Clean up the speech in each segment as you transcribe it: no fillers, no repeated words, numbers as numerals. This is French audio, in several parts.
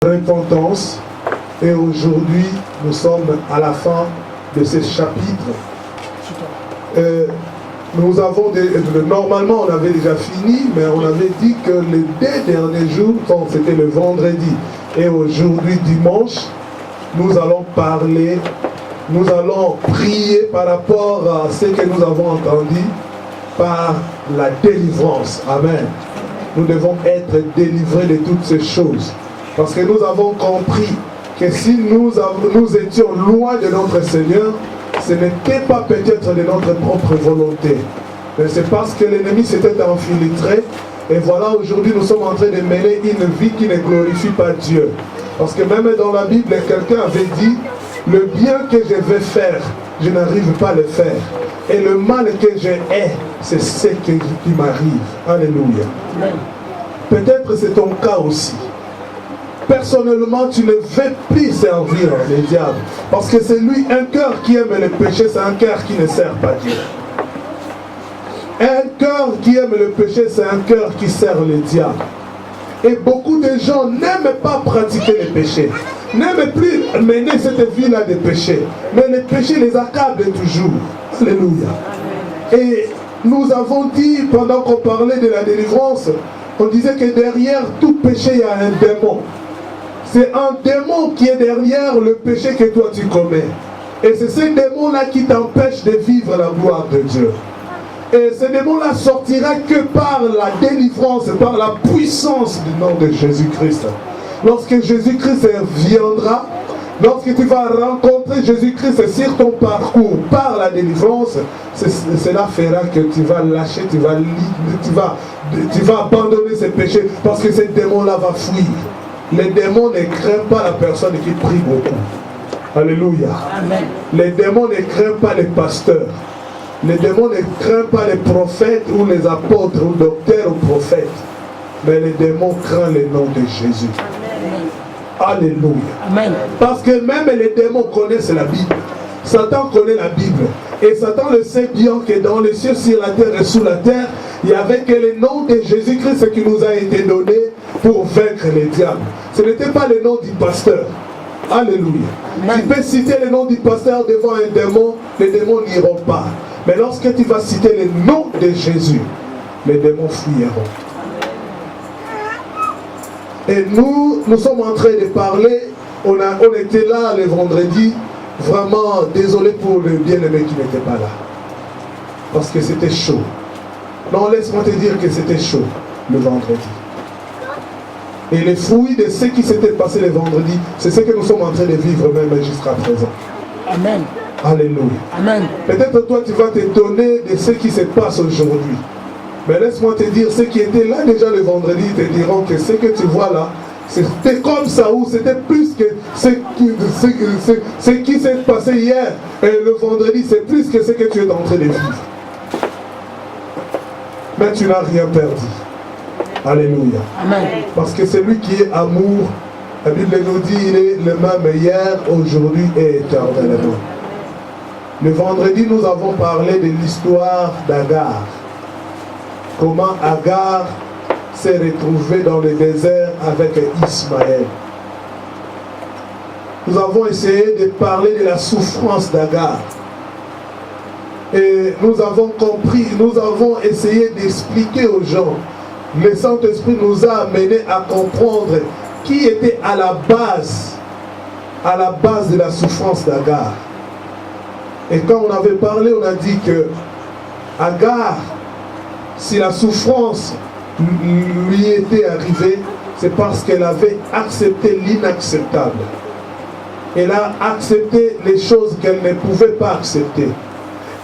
repentance. Et aujourd'hui, nous sommes à la fin de ce chapitre. Nous avons normalement on avait déjà fini, mais on avait dit que les 2 derniers jours, c'était le vendredi et aujourd'hui dimanche, nous allons parler, nous allons prier par rapport à ce que nous avons entendu par la délivrance. Amen. Nous devons être délivrés de toutes ces choses. Parce que nous avons compris que si nous étions loin de notre Seigneur, ce n'était pas peut-être de notre propre volonté. Mais c'est parce que l'ennemi s'était infiltré. Et voilà, aujourd'hui, nous sommes en train de mener une vie qui ne glorifie pas Dieu. Parce que même dans la Bible, quelqu'un avait dit, le bien que je vais faire, je n'arrive pas à le faire. Et le mal que je hais, c'est ce qui m'arrive. Alléluia. Peut-être c'est ton cas aussi. Personnellement, tu ne veux plus servir le diable. Parce que c'est lui, un cœur qui aime le péché, c'est un cœur qui ne sert pas Dieu. Un cœur qui aime le péché, c'est un cœur qui sert le diable. Et beaucoup de gens n'aiment pas pratiquer le péché. N'aiment plus mener cette vie-là de péché. Mais le péché les accable toujours. Alléluia. Et nous avons dit, pendant qu'on parlait de la délivrance, on disait que derrière tout péché, il y a un démon. C'est un démon qui est derrière le péché que toi tu commets. Et c'est ce démon-là qui t'empêche de vivre la gloire de Dieu. Et ce démon-là sortira que par la délivrance, par la puissance du nom de Jésus-Christ. Lorsque Jésus-Christ viendra, lorsque tu vas rencontrer Jésus-Christ sur ton parcours par la délivrance, cela fera que tu vas lâcher, tu vas abandonner ce péché parce que ce démon-là va fuir. Les démons ne craignent pas la personne qui prie beaucoup. Alléluia. Amen. Les démons ne craignent pas les pasteurs. Les démons ne craignent pas les prophètes ou les apôtres ou docteurs ou prophètes. Mais les démons craignent le nom de Jésus. Amen. Alléluia. Amen. Parce que même les démons connaissent la Bible. Satan connaît la Bible. Et Satan le sait bien que dans les cieux, sur la terre et sous la terre, il n'y avait que le nom de Jésus-Christ qui nous a été donné pour vaincre les diables. Ce n'était pas le nom du pasteur. Alléluia. Amen. Tu peux citer le nom du pasteur devant un démon, les démons n'iront pas. Mais lorsque tu vas citer le nom de Jésus, les démons fuiront. Et nous sommes en train de parler, on était là le vendredi, vraiment désolé pour le bien-aimé qui n'était pas là. Parce que c'était chaud. Non, laisse-moi te dire que c'était chaud le vendredi. Et les fruits de ce qui s'était passé le vendredi, c'est ce que nous sommes en train de vivre même jusqu'à présent. Amen. Alléluia. Amen. Peut-être toi tu vas t'étonner de ce qui se passe aujourd'hui. Mais laisse-moi te dire, ceux qui étaient là déjà le vendredi te diront que ce que tu vois là, c'était comme ça ou c'était plus que ce qui s'est passé hier et le vendredi, c'est plus que ce que tu es en train de vivre. Mais tu n'as rien perdu. Alléluia. Amen. Parce que celui qui est amour, la Bible nous dit, il est le même hier, aujourd'hui et éternellement. Le vendredi, nous avons parlé de l'histoire d'Agar. Comment Agar s'est retrouvée dans le désert avec Ismaël. Nous avons essayé de parler de la souffrance d'Agar. Et nous avons compris, nous avons essayé d'expliquer aux gens. Le Saint-Esprit nous a amenés à comprendre qui était à la base de la souffrance d'Agar. Et quand on avait parlé, on a dit que Agar, si la souffrance lui était arrivée, c'est parce qu'elle avait accepté l'inacceptable. Elle a accepté les choses qu'elle ne pouvait pas accepter.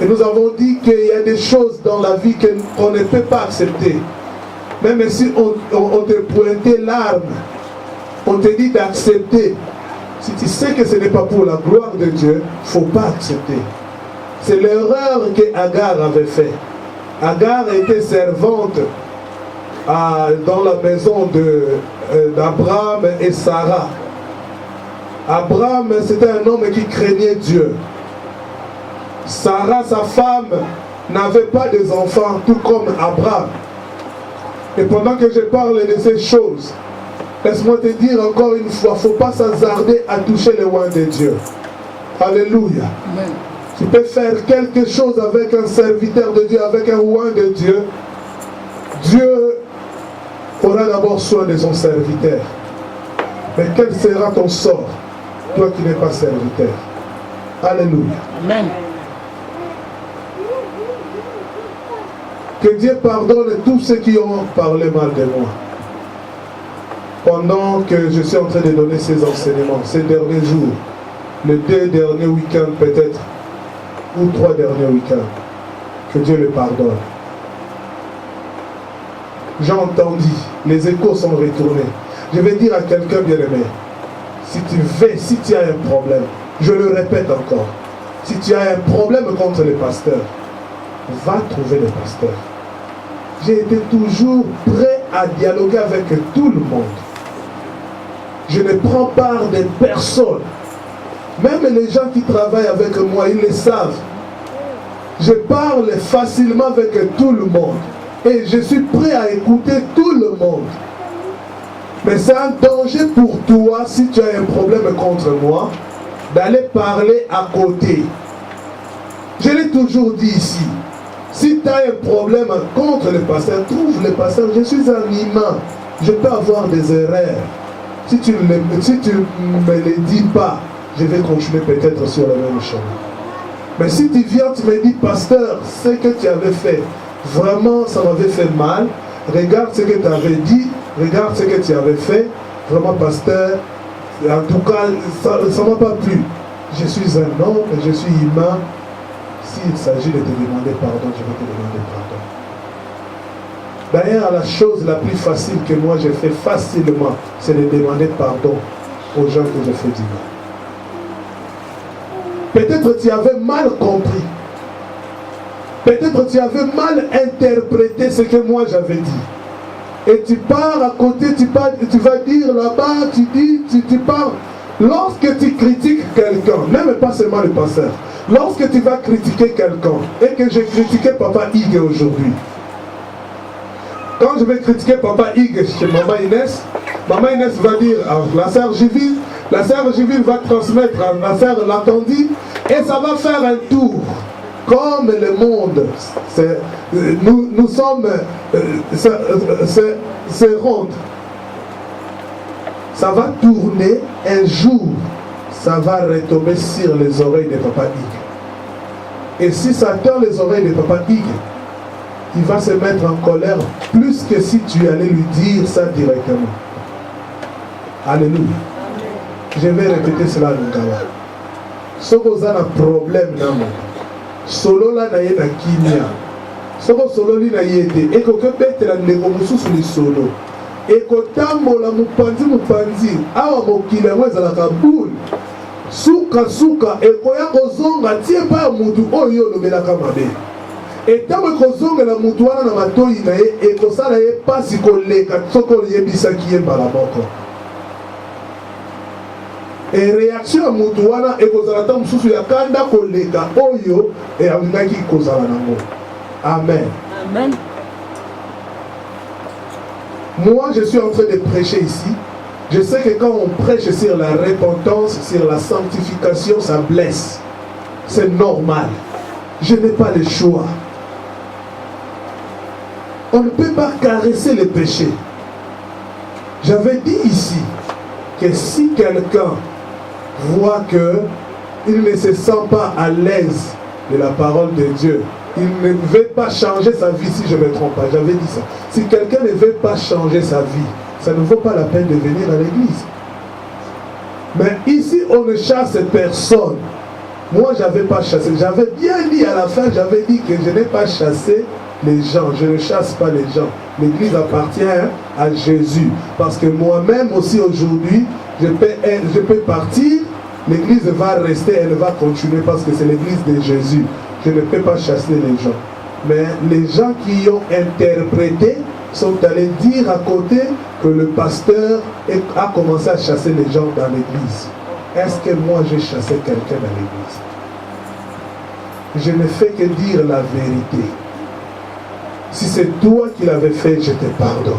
Et nous avons dit qu'il y a des choses dans la vie qu'on ne peut pas accepter. Même si on te pointait l'arme, on te dit d'accepter. Si tu sais que ce n'est pas pour la gloire de Dieu, il ne faut pas accepter. C'est l'erreur qu'Agar avait fait. Agar était servante dans la maison d'Abraham et Sarah. Abraham, c'était un homme qui craignait Dieu. Sarah, sa femme, n'avait pas d'enfants, tout comme Abraham. Et pendant que je parle de ces choses, Laisse-moi te dire encore une fois, il ne faut pas s'hasarder à toucher les loin de Dieu. Alléluia. Amen. Tu peux faire quelque chose avec un serviteur de Dieu, avec un roi de Dieu. Dieu aura d'abord soin de son serviteur. Mais quel sera ton sort, toi qui n'es pas serviteur? Alléluia. Amen. Que Dieu pardonne tous ceux qui ont parlé mal de moi. Pendant que je suis en train de donner ces enseignements, ces derniers jours, les 2 derniers week-ends peut-être, ou 3 derniers week-ends, que Dieu le pardonne. J'ai entendu, les échos sont retournés. Je vais dire à quelqu'un bien-aimé, si tu as un problème, je le répète encore, si tu as un problème contre les pasteurs, va trouver les pasteurs. J'ai été toujours prêt à dialoguer avec tout le monde. Je ne prends part de personne. Même les gens qui travaillent avec moi, ils le savent. Je parle facilement avec tout le monde. Et je suis prêt à écouter tout le monde. Mais c'est un danger pour toi, si tu as un problème contre moi, d'aller parler à côté. Je l'ai toujours dit ici. Si tu as un problème contre le pasteur, trouve le pasteur. Je suis un humain. Je peux avoir des erreurs. Si tu ne me le dis pas, je vais continuer peut-être sur le même chemin. Mais si tu viens, tu me dis, pasteur, ce que tu avais fait, vraiment, ça m'avait fait mal. Regarde ce que tu avais dit, regarde ce que tu avais fait. Vraiment, pasteur, en tout cas, ça ne m'a pas plu. Je suis un homme, je suis humain. S'il s'agit de te demander pardon, je vais te demander pardon. D'ailleurs, la chose la plus facile que moi j'ai fait facilement, c'est de demander pardon aux gens que je fais du mal. Peut-être tu avais mal compris. Peut-être tu avais mal interprété ce que moi j'avais dit. Et tu pars à côté, tu vas dire là-bas, tu pars. Lorsque tu critiques quelqu'un, même pas seulement le pasteur, lorsque tu vas critiquer quelqu'un, et que j'ai critiqué Papa Hugues aujourd'hui, quand je vais critiquer Papa Hugues chez Maman Inès va dire à la sœur Giville va transmettre à la sœur Latondi, et ça va faire un tour. Comme le monde, nous sommes, c'est rond. Ça va tourner un jour, ça va retomber sur les oreilles de Papa Hugues. Et si ça tord les oreilles de Papa Hugues, il va se mettre en colère plus que si tu allais lui dire ça directement. Alléluia. Je vais répéter cela à Lungala. Si vous avez un problème dans le monde, solo la na ye na kimia. Soko solo li na yete. Eko kebetela ndeko mususu li solo. Eko tambola mupanzi. Awa mokile ezalaka boule. Suka eko ya kozonga tie pa mutu oyo lobelaka mabe. Etango ekozongela mutu wana na matoyi na ye ekosala ye pasi koleka soko yebisaki ye mbala moko. Et réaction à Moutouana et Kozalata Moussou Yakanda Koleka Oyo et Avinaki Kozalanamo. Amen. Amen. Moi, je suis en train de prêcher ici. Je sais que quand on prêche sur la repentance, sur la sanctification, ça blesse. C'est normal. Je n'ai pas le choix. On ne peut pas caresser le péché. J'avais dit ici que si quelqu'un voit qu'il ne se sent pas à l'aise de la parole de Dieu, il ne veut pas changer sa vie, si je ne me trompe pas, j'avais dit ça. Si quelqu'un ne veut pas changer sa vie, ça ne vaut pas la peine de venir à l'église. Mais ici, on ne chasse personne. Moi, je n'avais pas chassé. J'avais bien dit à la fin, j'avais dit que je n'ai pas chassé les gens. Je ne chasse pas les gens. L'église appartient à Jésus. Parce que moi-même aussi aujourd'hui, je peux partir. L'église va rester, elle va continuer parce que c'est l'église de Jésus. Je ne peux pas chasser les gens. Mais les gens qui ont interprété sont allés dire à côté que le pasteur a commencé à chasser les gens dans l'église. Est-ce que moi j'ai chassé quelqu'un dans l'église? Je ne fais que dire la vérité. Si c'est toi qui l'avais fait, je te pardonne.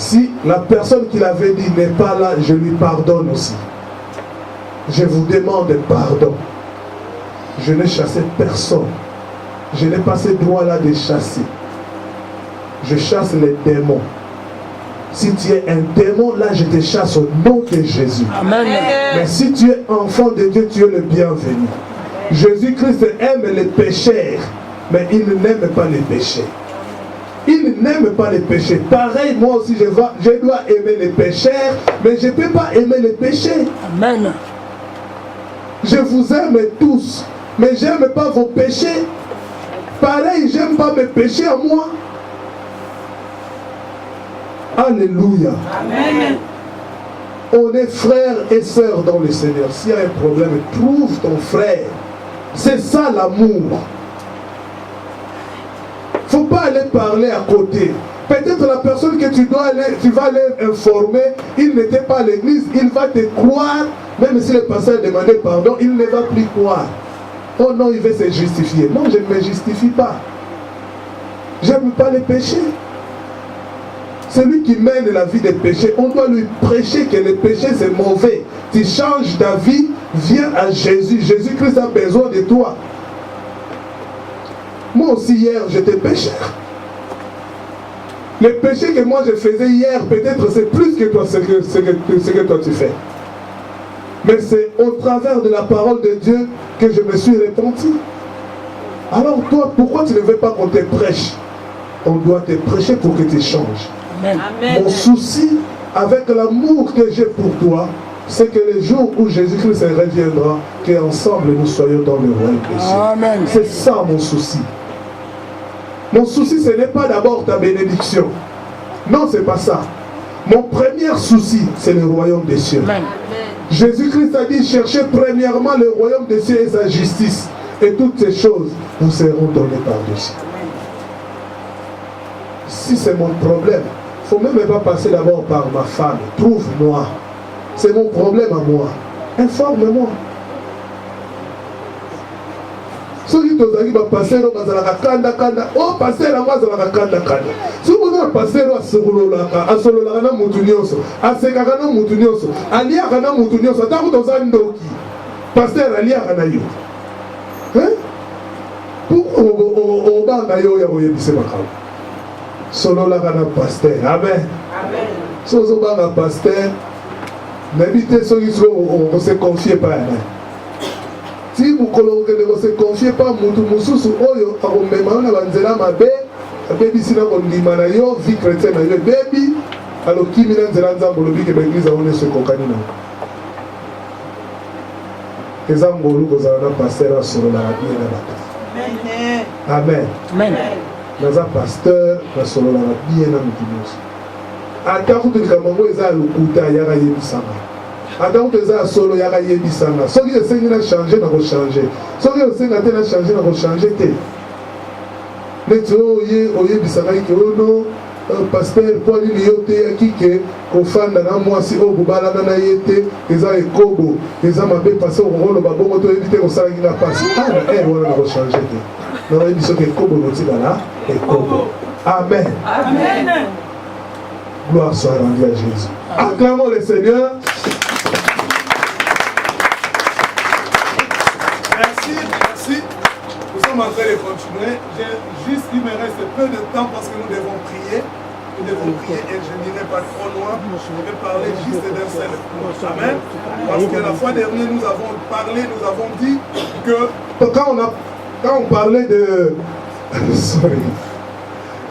Si la personne qui l'avait dit n'est pas là, je lui pardonne aussi. Je vous demande pardon. Je n'ai chassé personne. Je n'ai pas ce droit-là de chasser. Je chasse les démons. Si tu es un démon, là je te chasse au nom de Jésus. Amen. Mais si tu es enfant de Dieu, tu es le bienvenu. Jésus-Christ aime les pécheurs, mais il n'aime pas les péchés. Il n'aime pas les péchés. Pareil, moi aussi je dois aimer les pécheurs, mais je ne peux pas aimer les péchés. Amen. Je vous aime tous, mais je n'aime pas vos péchés. Pareil, je n'aime pas mes péchés à moi. Alléluia. Amen. On est frères et sœurs dans le Seigneur. S'il y a un problème, trouve ton frère. C'est ça l'amour. Il ne faut pas aller parler à côté. Peut-être la personne que tu vas aller informer, il n'était pas à l'église, il va te croire, même si le pasteur demandait pardon, il ne va plus croire. Oh non, il veut se justifier. Non, je ne me justifie pas. Je n'aime pas les péchés. Celui qui mène la vie des péchés, on doit lui prêcher que les péchés c'est mauvais. Tu changes ta vie, viens à Jésus. Jésus-Christ a besoin de toi. Moi aussi hier, j'étais pécheur. Les péchés que moi je faisais hier, peut-être c'est plus que toi, ce que toi tu fais. Mais c'est au travers de la parole de Dieu que je me suis repenti. Alors toi, pourquoi tu ne veux pas qu'on te prêche? On doit te prêcher pour que tu changes. Amen. Mon souci, avec l'amour que j'ai pour toi, c'est que le jour où Jésus-Christ reviendra, qu'ensemble nous soyons dans le royaume des cieux. Amen. C'est ça mon souci. Mon souci, ce n'est pas d'abord ta bénédiction. Non, ce n'est pas ça. Mon premier souci, c'est le royaume des cieux. Amen. Jésus-Christ a dit, cherchez premièrement le royaume des cieux et sa justice. Et toutes ces choses vous seront données par-dessus. Si c'est mon problème, il ne faut même pas passer d'abord par ma femme. Trouve-moi. C'est mon problème à moi. Informe-moi. Ceux qui ont passé, ils ont passé la voie de la kanda. Si vous avez passé à Sololaka, Moutunioso, à Sekakana Moutunioso, à Liakana Moutunioso, à Taoutosandoki, pasteur à Liakanayo. Hein? Pourquoi on va à Yoyabise Makao? Sololaka pasteur. Amen. Si vous avez un pasteur, n'habitez ceux qui ne se confient pas. Si vous ne se confiez pas, Moussousou, Oyo, Aromema, Banzela, Mabe, Baby Sina, Ondimanayo, vie chrétienne, Baby, alors qui m'a dit que l'église a donné ce cocanino. Les Angolou, vous avez un pasteur sur la vie. Amen. Amen. Nous avons un pasteur sur la vie. À quand vous dites que vous avez un couteau, il y a un yébissama. Adam teza solo yaka yebisanga. Soki esengi na changer na ko changer. Soki esengi te na changer na ko changer te. Neti oyebisanga ke ono pasteur Paul ni yote yakike kofanda na mwasi o bubala na yete eza ekobo eza mabe passer au rolo babongo to éviter ko sala ngina passe. Ah wana na ko changer te. Na yebiso ke ekobo notika na ekobo. Amen. Amen. Gloire soit rendue à Jésus. Acclamons le Seigneur. Merci. Nous sommes en train de continuer. Il me reste peu de temps parce que nous devons prier. Nous devons prier et je n'irai pas trop loin. Je vais parler juste d'un seul point. Amen. Parce que la fois dernière, nous avons parlé, nous avons dit que quand on parlait de...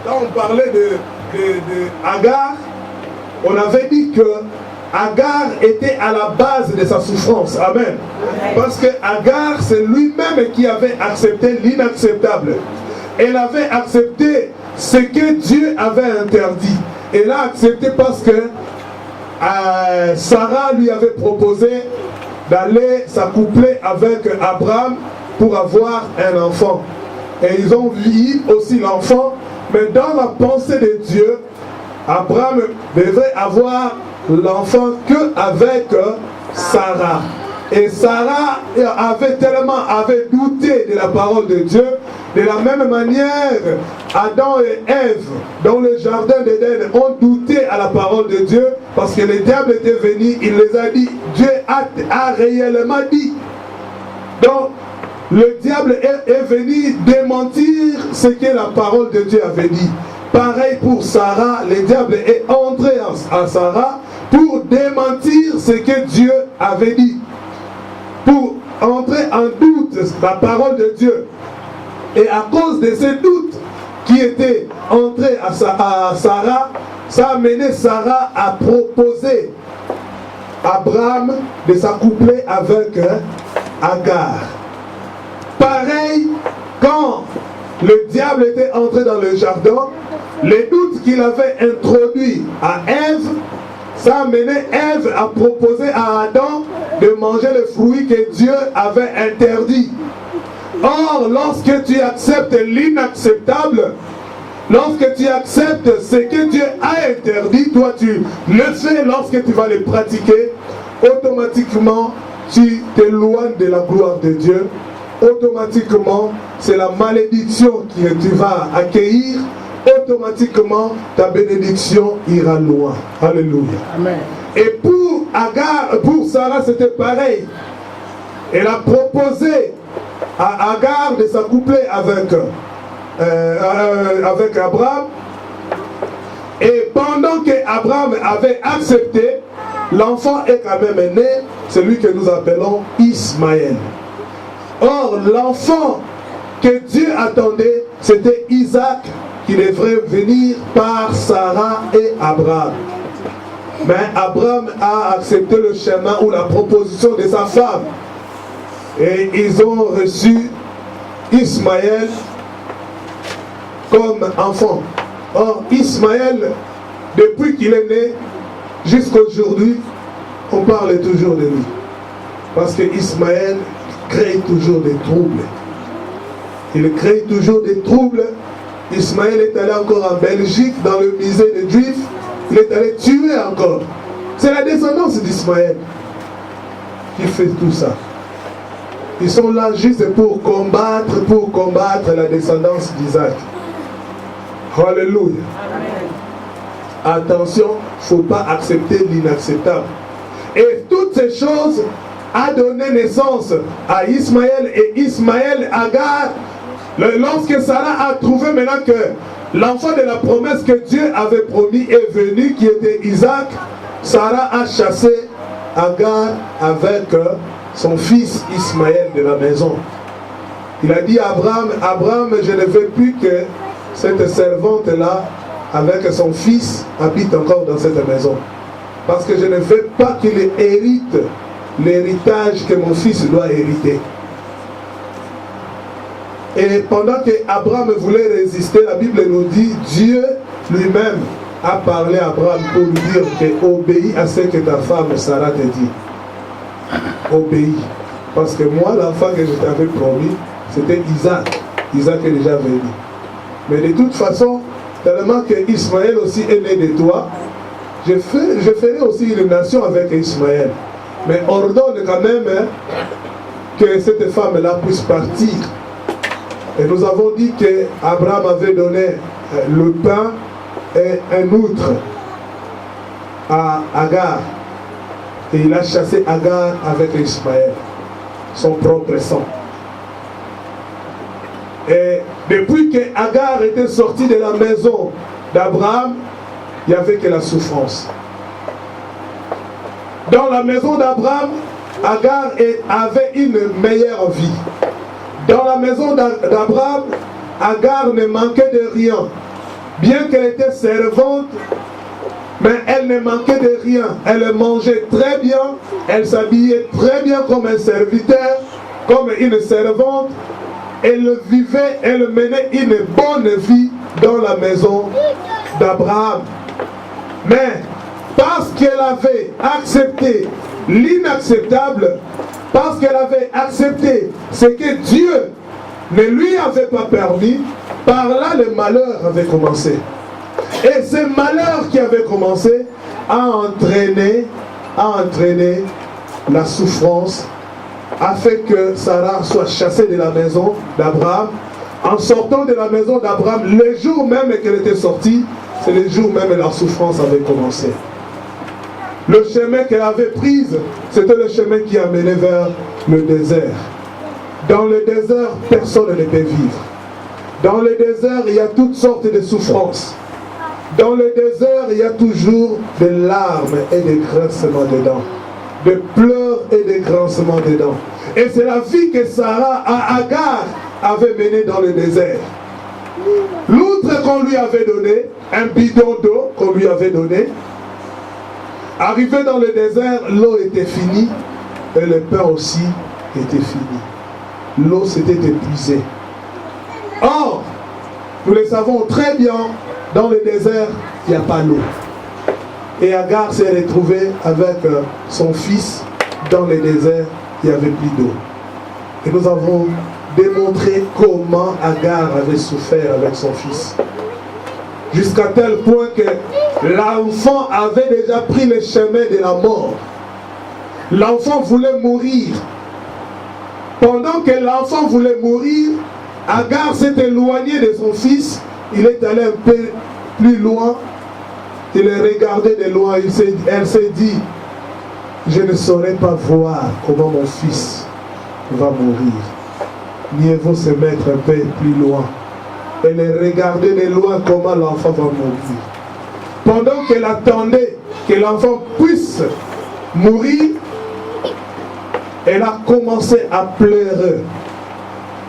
Quand on parlait de Agar, on avait dit que Agar était à la base de sa souffrance. Amen. Parce que Agar, c'est lui-même qui avait accepté l'inacceptable. Elle avait accepté ce que Dieu avait interdit. Elle a accepté parce que Sarah lui avait proposé d'aller s'accoupler avec Abraham pour avoir un enfant. Et ils ont vu aussi l'enfant. Mais dans la pensée de Dieu, Abraham devait avoir l'enfant qu'avec Sarah. Et Sarah avait douté de la parole de Dieu. De la même manière, Adam et Ève, dans le jardin d'Éden, ont douté à la parole de Dieu parce que le diable était venu, il les a dit, Dieu a réellement dit. Donc, le diable est venu démentir ce que la parole de Dieu avait dit. Pareil pour Sarah, le diable est entré en Sarah pour démentir ce que Dieu avait dit. Pour entrer en doute la parole de Dieu. Et à cause de ces doutes qui étaient entrés à Sarah, ça a amené Sarah à proposer à Abraham de s'accoupler avec Agar. Pareil, quand le diable était entré dans le jardin, les doutes qu'il avait introduits à Ève, ça a amené Ève à proposer à Adam de manger le fruit que Dieu avait interdit. Or, lorsque tu acceptes l'inacceptable, lorsque tu acceptes ce que Dieu a interdit, toi tu le fais lorsque tu vas le pratiquer, automatiquement tu t'éloignes de la gloire de Dieu. Automatiquement, c'est la malédiction que tu vas accueillir. Automatiquement, ta bénédiction ira loin. Alléluia. Amen. Et pour Sarah, c'était pareil. Elle a proposé à Agar de s'accoupler avec Abraham. Et pendant qu'Abraham avait accepté, l'enfant est quand même né, celui que nous appelons Ismaël. Or, l'enfant que Dieu attendait, c'était Isaac, qui devrait venir par Sarah et Abraham. Mais Abraham a accepté le chemin ou la proposition de sa femme. Et ils ont reçu Ismaël comme enfant. Or, Ismaël, depuis qu'il est né, jusqu'à aujourd'hui, on parle toujours de lui. Parce que Ismaël crée toujours des troubles. Il crée toujours des troubles. Ismaël est allé encore en Belgique, dans le musée des Juifs. Il est allé tuer encore. C'est la descendance d'Ismaël qui fait tout ça. Ils sont là juste pour combattre la descendance d'Isaac. Alléluia. Attention, il ne faut pas accepter l'inacceptable. Et toutes ces choses a donné naissance à Ismaël et Ismaël Agar. Lorsque Sarah a trouvé maintenant que l'enfant de la promesse que Dieu avait promis est venu, qui était Isaac, Sarah a chassé Agar avec son fils Ismaël de la maison. Il a dit à Abraham, je ne veux plus que cette servante-là, avec son fils, habite encore dans cette maison. Parce que je ne veux pas qu'il hérite l'héritage que mon fils doit hériter. Et pendant que Abraham voulait résister, la Bible nous dit, Dieu lui-même a parlé à Abraham pour lui dire que obéis à ce que ta femme Sarah te dit. Obéis. Parce que moi, l'enfant que je t'avais promis, c'était Isaac. Isaac est déjà venu. Mais de toute façon, tellement que Ismaël aussi est né de toi, je ferai aussi une nation avec Ismaël. Mais ordonne quand même que cette femme-là puisse partir. Et nous avons dit qu'Abraham avait donné le pain et un outre à Agar. Et il a chassé Agar avec Ismaël, son propre sang. Et depuis que Agar était sortie de la maison d'Abraham, il n'y avait que la souffrance. Dans la maison d'Abraham, Agar avait une meilleure vie. Dans la maison d'Abraham, Agar ne manquait de rien. Bien qu'elle était servante, mais elle ne manquait de rien. Elle mangeait très bien, elle s'habillait très bien comme un serviteur, comme une servante. Elle vivait, elle menait une bonne vie dans la maison d'Abraham. Mais parce qu'elle avait accepté l'inacceptable, parce qu'elle avait accepté ce que Dieu ne lui avait pas permis, par là le malheur avait commencé. Et ce malheur qui avait commencé a entraîné la souffrance a fait que Sarah soit chassée de la maison d'Abraham. En sortant de la maison d'Abraham, le jour même qu'elle était sortie, c'est le jour même que la souffrance avait commencé. Le chemin qu'elle avait pris, c'était le chemin qui a mené vers le désert. Dans le désert, personne ne peut vivre. Dans le désert, il y a toutes sortes de souffrances. Dans le désert, il y a toujours des larmes et des grincements de dents. Des pleurs et des grincements de dents. Et c'est la vie que Sarah à Agar avait menée dans le désert. L'outre qu'on lui avait donné, un bidon d'eau qu'on lui avait donné, arrivé dans le désert, l'eau était finie et le pain aussi était fini. L'eau s'était épuisée. Or, nous le savons très bien, dans le désert, il n'y a pas l'eau. Et Agar s'est retrouvée avec son fils dans le désert, il n'y avait plus d'eau. Et nous avons démontré comment Agar avait souffert avec son fils. Jusqu'à tel point que l'enfant avait déjà pris le chemin de la mort. L'enfant voulait mourir. Pendant que l'enfant voulait mourir, Agar s'est éloigné de son fils. Il est allé un peu plus loin. Il est regardé de loin. Elle s'est dit, je ne saurais pas voir comment mon fils va mourir. Mieux vaut se mettre un peu plus loin. Elle est regardée de loin comment l'enfant va mourir. Pendant qu'elle attendait que l'enfant puisse mourir, elle a commencé à pleurer.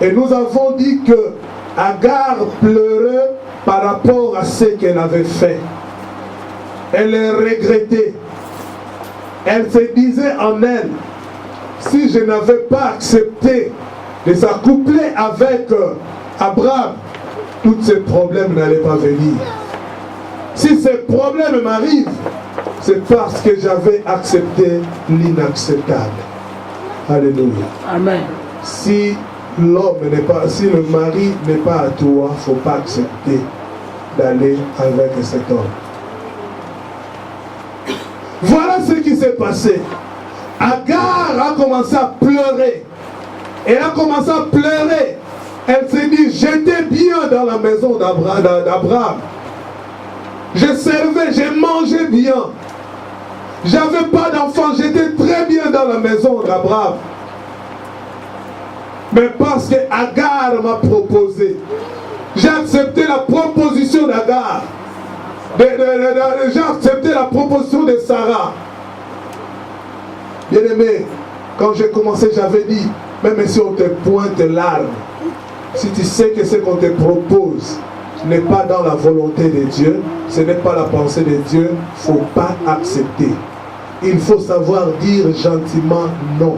Et nous avons dit que Agar pleurait par rapport à ce qu'elle avait fait. Elle regrettait. Elle se disait en elle, si je n'avais pas accepté de s'accoupler avec Abraham, tous ces problèmes n'allaient pas venir. Si ces problèmes m'arrivent, c'est parce que j'avais accepté l'inacceptable. Alléluia. Amen. Si l'homme n'est pas, si le mari n'est pas à toi, il ne faut pas accepter d'aller avec cet homme. Voilà ce qui s'est passé. Agar a commencé à pleurer. Elle a commencé à pleurer. Elle s'est dit, j'étais bien dans la maison d'Abraham. Je servais, je mangeais bien. J'avais pas d'enfant, j'étais très bien dans la maison d'Abraham. Mais parce que Agar m'a proposé, j'ai accepté la proposition d'Agar. J'ai accepté la proposition de Sarah. Bien aimé, quand j'ai commencé, j'avais dit, même si on te pointe l'arme, si tu sais que ce qu'on te propose n'est pas dans la volonté de Dieu, ce n'est pas la pensée de Dieu, il ne faut pas accepter. Il faut savoir dire gentiment non.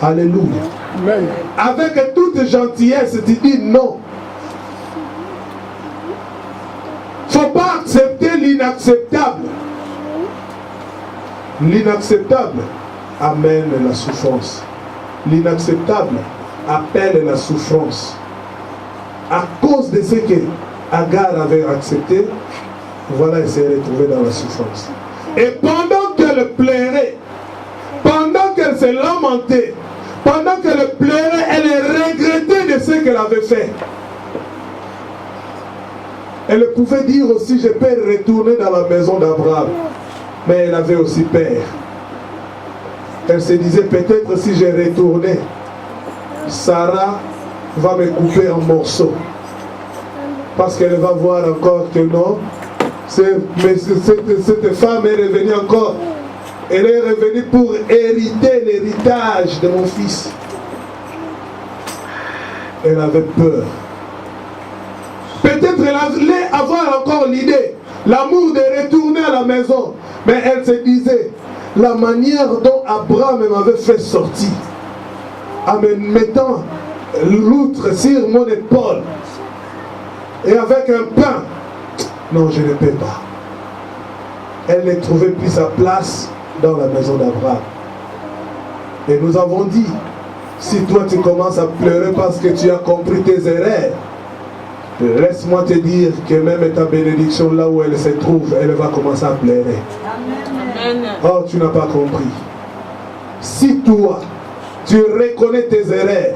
Alléluia. Amen. Avec toute gentillesse, tu dis non. Il ne faut pas accepter l'inacceptable. L'inacceptable amène la souffrance. L'inacceptable appelle la souffrance. À cause de ce que Agar avait accepté, voilà, elle s'est retrouvée dans la souffrance. Et pendant qu'elle pleurait, pendant qu'elle s'est lamentée, pendant qu'elle pleurait, elle regrettait de ce qu'elle avait fait. Elle pouvait dire aussi, je peux retourner dans la maison d'Abraham. Mais elle avait aussi peur. Elle se disait, peut-être si je retournais, Sarah va me couper en morceaux. Parce qu'elle va voir encore que non, cette femme est revenue encore. Elle est revenue pour hériter l'héritage de mon fils. Elle avait peur. Peut-être elle allait avoir encore l'idée, l'amour de retourner à la maison. Mais elle se disait, la manière dont Abraham m'avait fait sortir, en me mettant l'outre sur mon épaule, et avec un pain, non, je ne peux pas. Elle ne trouvait plus sa place dans la maison d'Abraham. Et nous avons dit, si toi tu commences à pleurer parce que tu as compris tes erreurs, laisse-moi te dire que même ta bénédiction là où elle se trouve, elle va commencer à pleurer. Amen. Oh, tu n'as pas compris. Si toi, tu reconnais tes erreurs.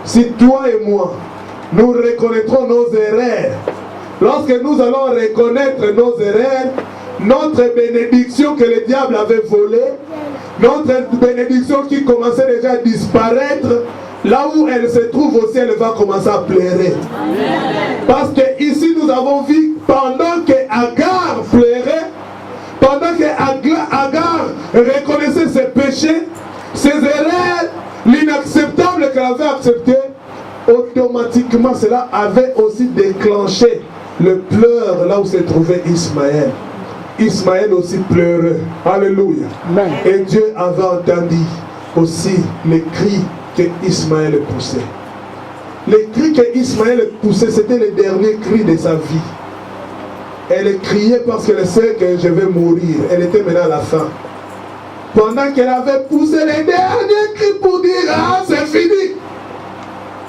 Si toi et moi, nous reconnaîtrons nos erreurs, lorsque nous allons reconnaître nos erreurs, notre bénédiction que le diable avait volée, notre bénédiction qui commençait déjà à disparaître, là où elle se trouve aussi, elle va commencer à pleurer. Parce que ici nous avons vu, pendant que Agar pleurait, pendant que Agar reconnaissait ses péchés, ses erreurs, l'inacceptable qu'elle avait accepté, automatiquement cela avait aussi déclenché le pleur là où se trouvait Ismaël. Ismaël aussi pleurait. Alléluia. Amen. Et Dieu avait entendu aussi les cris que Ismaël poussait. Les cris que Ismaël poussait, c'était les derniers cris de sa vie. Elle criait parce qu'elle sait que je vais mourir. Elle était maintenant à la fin. Pendant qu'elle avait poussé les derniers cris pour dire « Ah, c'est fini !»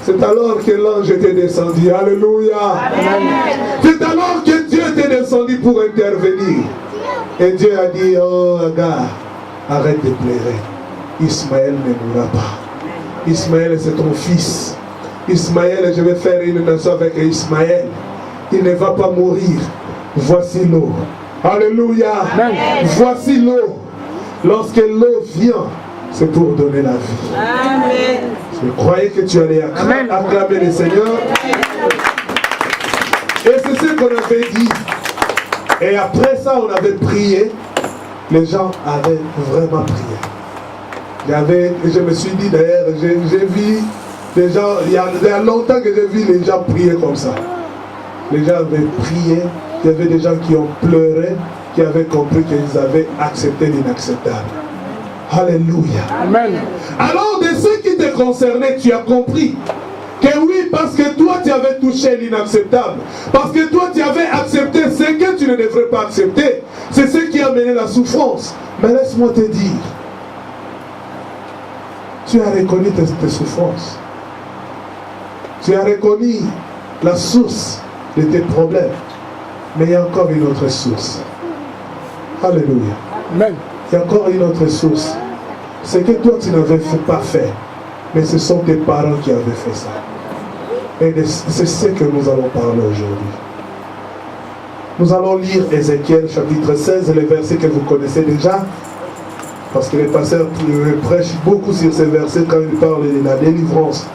C'est alors que l'ange était descendu. Alléluia. C'est alors que Dieu était descendu pour intervenir. Et Dieu a dit, oh Agar, arrête de pleurer. Ismaël ne mourra pas. Ismaël, c'est ton fils. Ismaël, je vais faire une nation avec Ismaël. Il ne va pas mourir. Voici l'eau. Alléluia. Voici l'eau. Lorsque l'eau vient, c'est pour donner la vie. Amen. Je croyais que tu allais acclamer le Seigneur. Et c'est ce qu'on avait dit. Et après ça, on avait prié. Les gens avaient vraiment prié. Je me suis dit d'ailleurs, j'ai vu des gens, il y a longtemps que j'ai vu les gens prier comme ça. Les gens avaient prié. Il y avait des gens qui ont pleuré, qui avaient compris qu'ils avaient accepté l'inacceptable. Alléluia. Amen. Alors, de ce qui te concernait, tu as compris que oui, parce que toi, tu avais touché l'inacceptable. Parce que toi, tu avais accepté ce que tu ne devrais pas accepter. C'est ce qui a mené la souffrance. Mais laisse-moi te dire, tu as reconnu tes souffrances. Tu as reconnu la source de tes problèmes. Mais il y a encore une autre source. Alléluia. Amen. Il y a encore une autre source. C'est que toi tu n'avais pas fait. Mais ce sont tes parents qui avaient fait ça. Et c'est ce que nous allons parler aujourd'hui. Nous allons lire Ézéchiel chapitre 16, les versets que vous connaissez déjà. Parce que les pasteurs prêchent beaucoup sur ces versets quand ils parlent de la délivrance.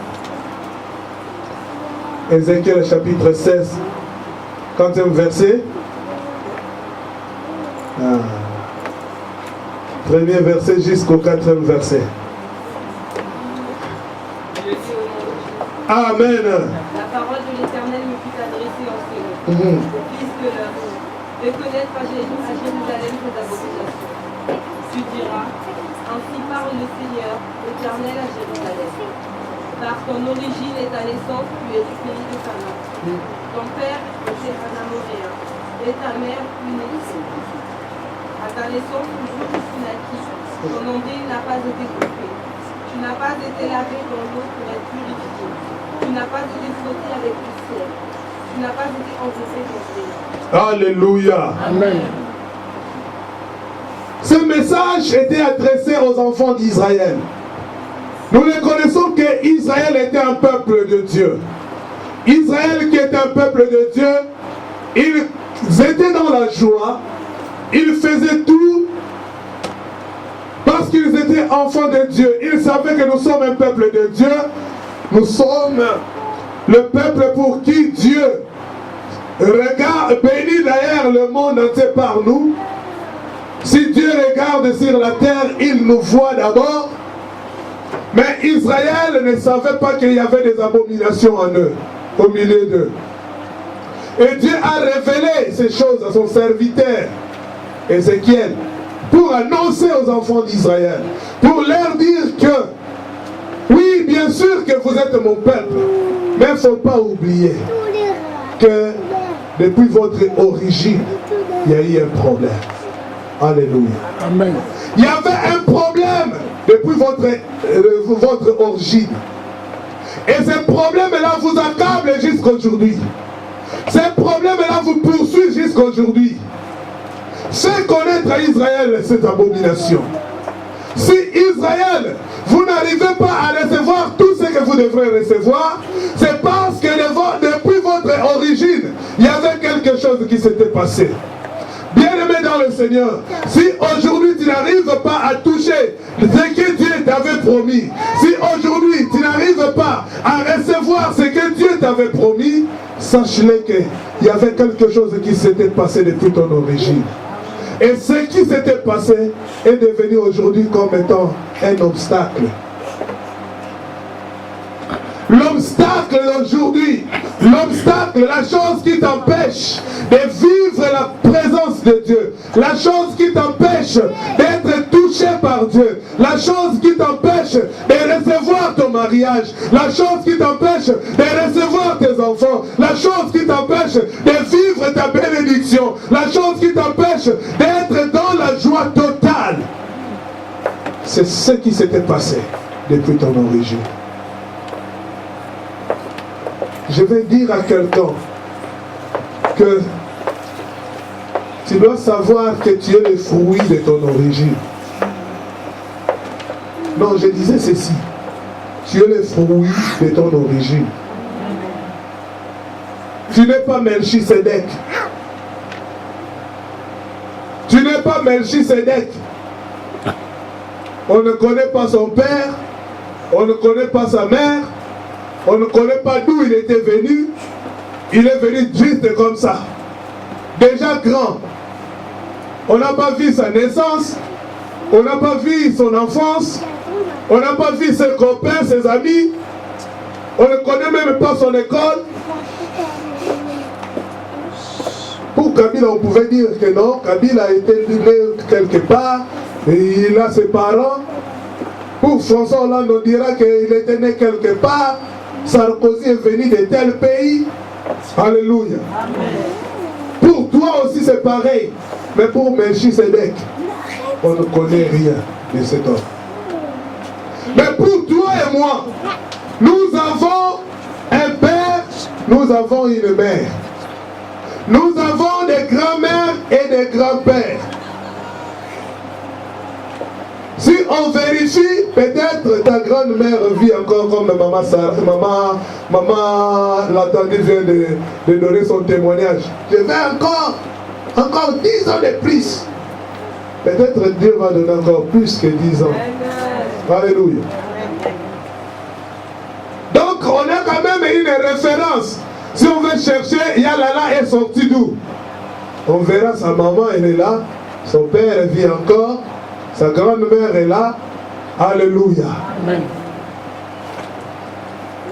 Ézéchiel chapitre 16, 40e verset. Premier verset jusqu'au 4e verset. Amen. La parole de l'Éternel me fut adressée en ces mots. Fils de l'homme, de connaître à Jérusalem tes abominations. Tu diras, ainsi parle le Seigneur, l'Éternel à Jérusalem. Par ton origine et ta naissance, tu es du pays de Canaan. Ton père était un Amoréen, et ta mère une Égyptienne. À ta naissance, le jour où tu naquis, ton nombril n'a pas été coupé. Tu n'as pas été lavé dans l'eau pour être purifié. Tu n'as pas été frotté avec du ciel. Tu n'as pas été enveloppé dans le Alléluia. Amen. Ce message était adressé aux enfants d'Israël. Nous reconnaissons que Israël était un peuple de Dieu. Israël qui était un peuple de Dieu, ils étaient dans la joie, ils faisaient tout parce qu'ils étaient enfants de Dieu. Ils savaient que nous sommes un peuple de Dieu. Nous sommes le peuple pour qui Dieu regarde, bénit d'ailleurs le monde entier par nous. Si Dieu regarde sur la terre, il nous voit d'abord. Mais Israël ne savait pas qu'il y avait des abominations en eux, au milieu d'eux. Et Dieu a révélé ces choses à son serviteur, Ézéchiel, pour annoncer aux enfants d'Israël, pour leur dire que, oui, bien sûr que vous êtes mon peuple, mais il ne faut pas oublier que depuis votre origine, il y a eu un problème. Alléluia. Amen. Il y avait un problème depuis votre origine. Et ce problème-là vous accable jusqu'aujourd'hui. Ce problème-là vous poursuit jusqu'aujourd'hui. Fais connaître à Israël cette abomination. Si Israël, vous n'avez n'arrivez pas à recevoir tout ce que vous devrez recevoir, c'est parce que depuis votre origine, il y avait quelque chose qui s'était passé. Bien-aimé dans le Seigneur, si aujourd'hui tu n'arrives pas à toucher ce que Dieu t'avait promis, si aujourd'hui tu n'arrives pas à recevoir ce que Dieu t'avait promis, sache-le qu'il y avait quelque chose qui s'était passé depuis ton origine. Et ce qui s'était passé est devenu aujourd'hui comme étant un obstacle. L'obstacle d'aujourd'hui, l'obstacle, la chose qui t'empêche de vivre la présence de Dieu, la chose qui t'empêche d'être touché par Dieu, la chose qui t'empêche de recevoir ton mariage, la chose qui t'empêche de recevoir tes enfants, la chose qui t'empêche de vivre ta bénédiction, la chose qui t'empêche d'être dans la joie totale. C'est ce qui s'était passé depuis ton origine. Je vais dire à quelqu'un que tu dois savoir que tu es le fruit de ton origine. Non, je disais ceci. Tu es le fruit de ton origine. Tu n'es pas Melchisedec. Tu n'es pas Melchisedec. On ne connaît pas son père. On ne connaît pas sa mère. On ne connaît pas d'où il était venu. Il est venu juste comme ça. Déjà grand. On n'a pas vu sa naissance. On n'a pas vu son enfance. On n'a pas vu ses copains, ses amis. On ne connaît même pas son école. Pour Kabila, on pouvait dire que non. Kabila a été né quelque part. Et il a ses parents. Pour François Hollande, on dira qu'il était né quelque part. Sarkozy est venu de tel pays. Alléluia. Amen. Pour toi aussi c'est pareil. Mais pour Melchisedec, on ne connaît rien de cet homme. Mais pour toi et moi, nous avons un père, nous avons une mère. Nous avons des grands-mères et des grands-pères. Si on vérifie, peut-être ta grande-mère vit encore comme maman Sarah, maman l'attendue vient de donner son témoignage. Je vais encore 10 ans de plus. Peut-être Dieu va donner encore plus que 10 ans. Alléluia. Donc on a quand même une référence. Si on veut chercher, Yalala est sorti d'où? On verra sa maman, elle est là. Son père vit encore. Sa grande-mère est là. Alléluia. Amen.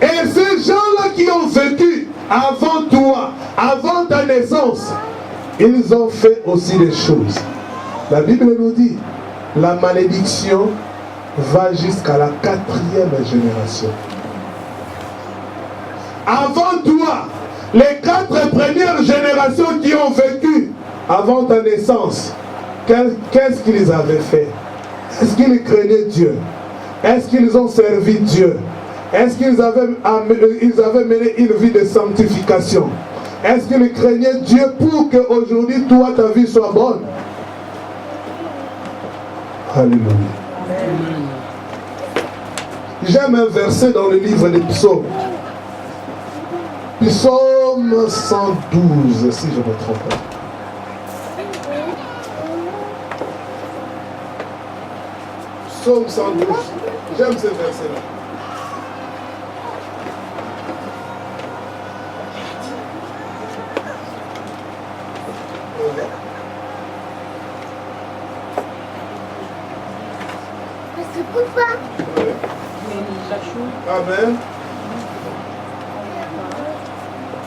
Et ces gens-là qui ont vécu avant toi, avant ta naissance, ils ont fait aussi des choses. La Bible nous dit, la malédiction va jusqu'à la 4e génération. Avant toi, les 4 premières générations qui ont vécu avant ta naissance, qu'est-ce qu'ils avaient fait? Est-ce qu'ils craignaient Dieu? Est-ce qu'ils ont servi Dieu? Est-ce qu'ils avaient mené une vie de sanctification? Est-ce qu'ils craignaient Dieu pour qu'aujourd'hui, toi, ta vie soit bonne? Alléluia. J'aime un verset dans le livre des psaumes. Psaume 112, si je ne me trompe pas. Psaume 112. J'aime ce verset-là. Amen.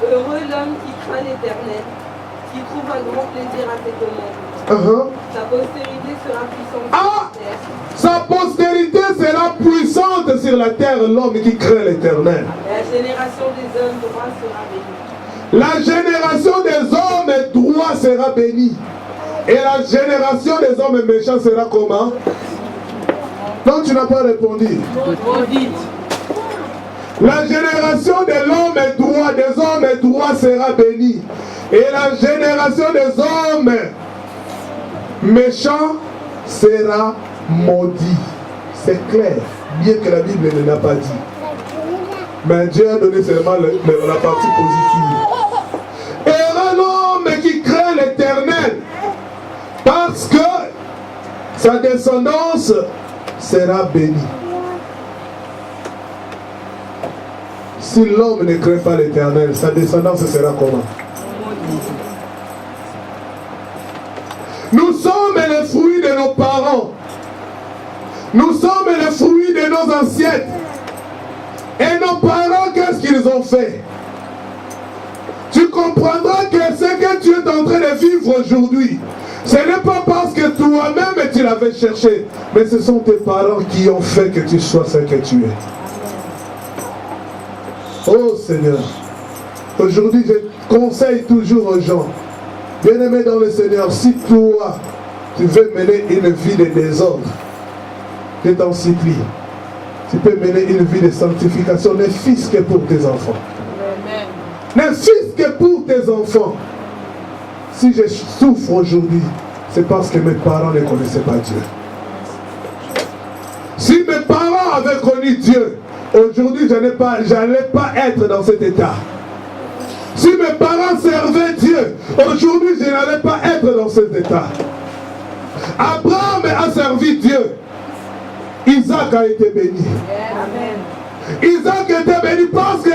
Heureux l'homme qui craint l'Éternel, qui trouve un grand plaisir à ses commandements. Sa postérité sera puissante sur la terre. Sa postérité sera puissante sur la terre, l'homme qui craint l'Éternel. La génération des hommes droits sera bénie. La génération des hommes droits sera bénie. Et la génération des hommes méchants sera comment? Non, tu n'as pas répondu. La génération de l'homme droit, des hommes droits sera bénie. Et la génération des hommes méchants sera maudit. C'est clair, bien que la Bible ne l'a pas dit. Mais Dieu a donné seulement la partie positive. Et l'homme qui craint l'Éternel, parce que sa descendance sera bénie. Si l'homme ne craint pas l'Éternel, sa descendance sera comment? Nous sommes les fruits de nos parents. Nous sommes les fruits de nos ancêtres. Et nos parents, qu'est-ce qu'ils ont fait? Tu comprendras que ce que tu es en train de vivre aujourd'hui, ce n'est pas parce que toi-même tu l'avais cherché, mais ce sont tes parents qui ont fait que tu sois ce que tu es. Oh Seigneur, aujourd'hui je conseille toujours aux gens, bien-aimés dans le Seigneur, si toi tu veux mener une vie de désordre, je t'en supplie, tu peux mener une vie de sanctification, ne fils que pour tes enfants. Ne fils que pour tes enfants. Si je souffre aujourd'hui, c'est parce que mes parents ne connaissaient pas Dieu. Si mes parents avaient connu Dieu, aujourd'hui je n'allais pas être dans cet état. Si mes parents servaient Dieu, aujourd'hui je n'allais pas être dans cet état. Abraham a servi Dieu. Isaac a été béni. Isaac a été béni parce que